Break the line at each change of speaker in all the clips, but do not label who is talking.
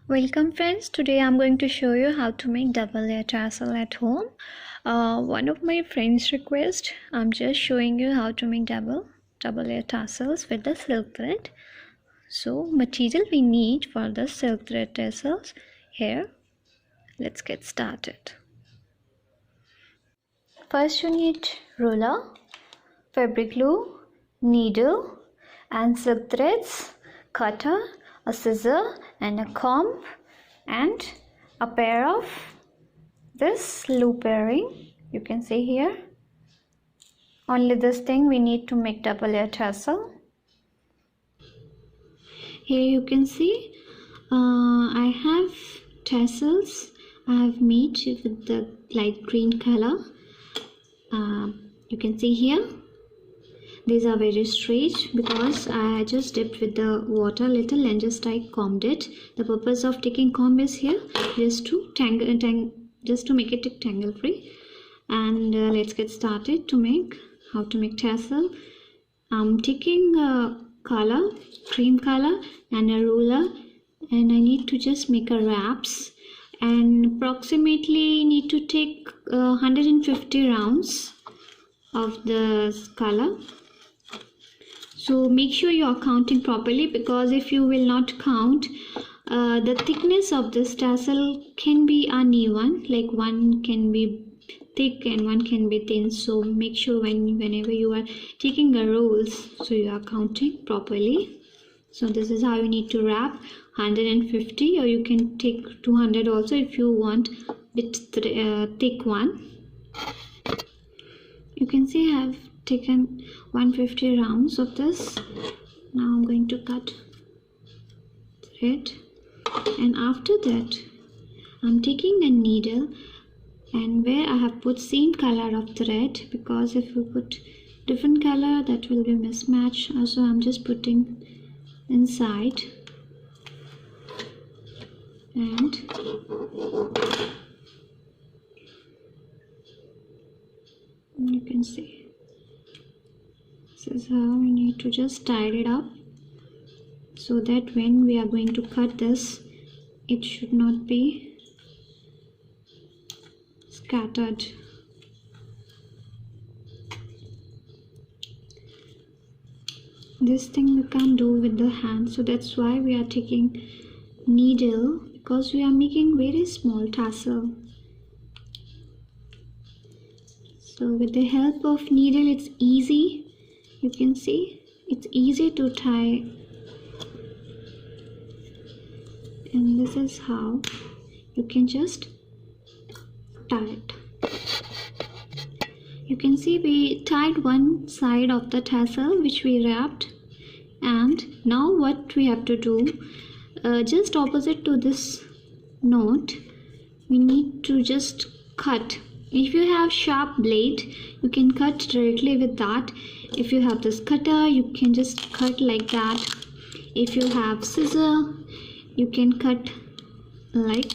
Welcome friends, today I'm going to show you how to make double layer tassel at home. One of my friends request, I'm just showing you how to make double layer tassels with the silk thread. So material we need for the silk thread tassels here. Let's get started. First you need ruler, fabric glue, needle and silk threads, cutter, a scissor and a comb and a pair of this loop earring. You can see here only this thing we need to make double layer tassel. Here you can see I have tassels I have made with the light green color. You can see here these are very straight because I just dipped with the water little and just I combed it. The purpose of taking comb is here just to just to make it tangle free. And let's get started to make how to make tassel. I'm taking a color, cream color and a ruler, and I need to just make a wraps, and approximately need to take 150 rounds of the color. So make sure you are counting properly, because if you will not count, the thickness of this tassel can be uneven, like one can be thick and one can be thin. So make sure whenever you are taking a rolls, so you are counting properly. So this is how you need to wrap 150, or you can take 200 also if you want bit thick one. You can see I have taken 150 rounds of this. Now I'm going to cut thread, and after that I'm taking a needle, and where I have put same color of thread, because if you put different color that will be mismatched. Also I'm just putting inside, and you can see this is how we need to just tie it up, so that when we are going to cut this, it should not be scattered. This thing you can't do with the hand, so that's why we are taking needle, because we are making very small tassel. So with the help of needle it's easy, you can see it's easy to tie, and this is how you can just tie it. You can see we tied one side of the tassel which we wrapped, and now what we have to do, just opposite to this knot we need to just cut. If you have sharp blade you can cut directly with that. If you have this cutter you can just cut like that. If you have scissor you can cut like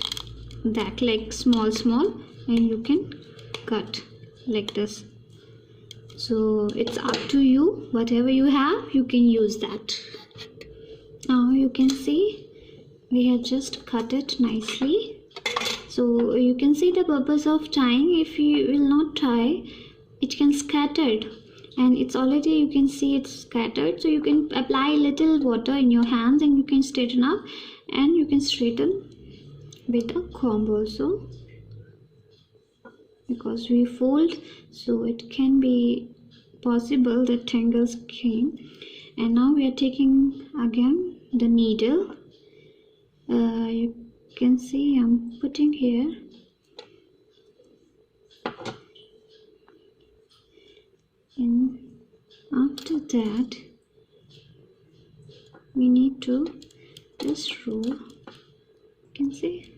that, like small and you can cut like this. So it's up to you, whatever you have you can use that. Now you can see we have just cut it nicely. So you can see the purpose of tying. If you will not tie, it can scattered, and it's already, you can see it's scattered. So you can apply little water in your hands and you can straighten up, and you can straighten with a comb also, because we fold, so it can be possible that tangles came. And now we are taking again the needle. You can see I'm putting here, and after that we need to just roll. You can see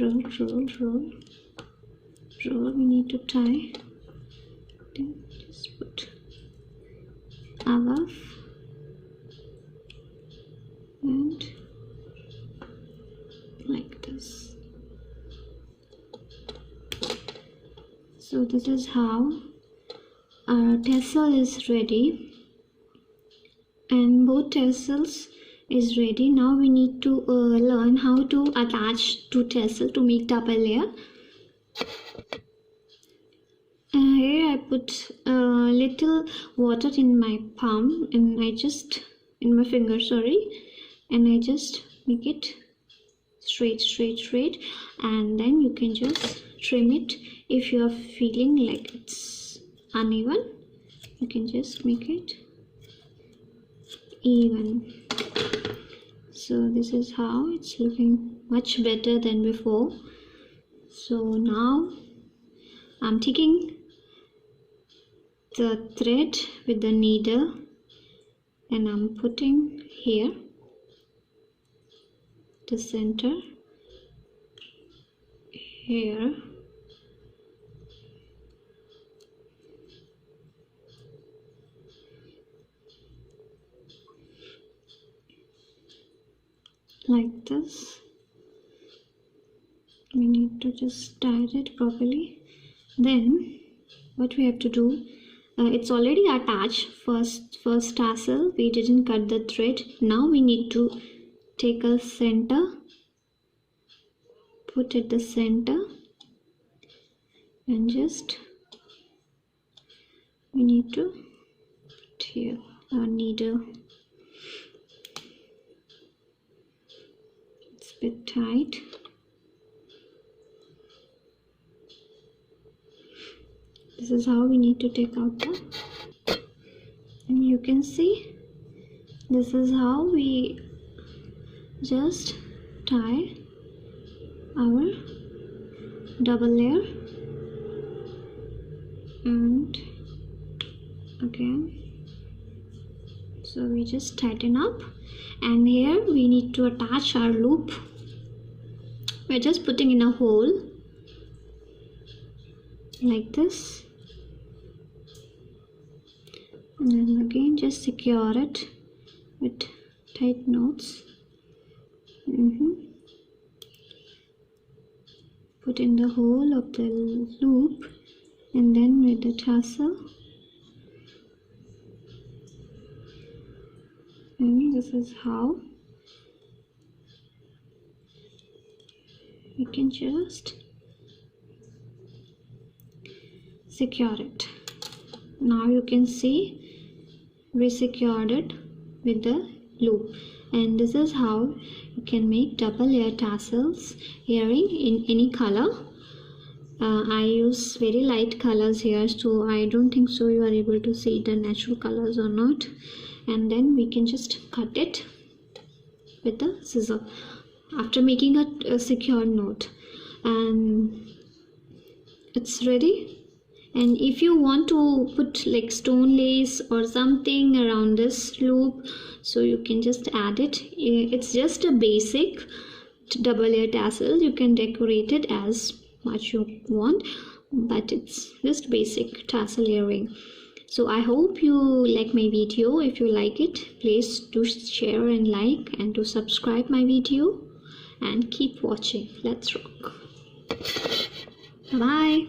roll. We need to tie, then just put above and like this. So this is how our tassel is ready, and both tassels is ready. Now we need to learn how to attach two tassel to make double layer. Here I put a little water in my palm, and I just in my finger, sorry, and I just make it straight, and then you can just trim it. If you are feeling like it's uneven, you can just make it even. So this is how it's looking much better than before. So now I'm taking the thread with the needle and I'm putting here the center, here, like this. We need to just tie it properly. Then what we have to do, it's already attached, first tassel, we didn't cut the thread. Now we need to take a center, put at the center, and just we need to put here our needle. It's a bit tight. This is how we need to take out the, and you can see this is how we just tie our double layer. And again, so we just tighten up, and here we need to attach our loop. We're just putting in a hole like this, and then again just secure it with tight knots. Put in the hole of the loop, and then with the tassel, and this is how we can just secure it. Now you can see we secured it with the loop, and this is how you can make double layer tassels earring in any color. I use very light colors here, so I don't think so you are able to see the natural colors or not. And then we can just cut it with the scissor after making a secure knot, and it's ready. And if you want to put like stone lace or something around this loop, so you can just add it. It's just a basic double layer tassel. You can decorate it as much you want, but it's just basic tassel earring. So I hope you like my video. If you like it, please do share and like, and to subscribe my video, and keep watching. Let's rock. Bye.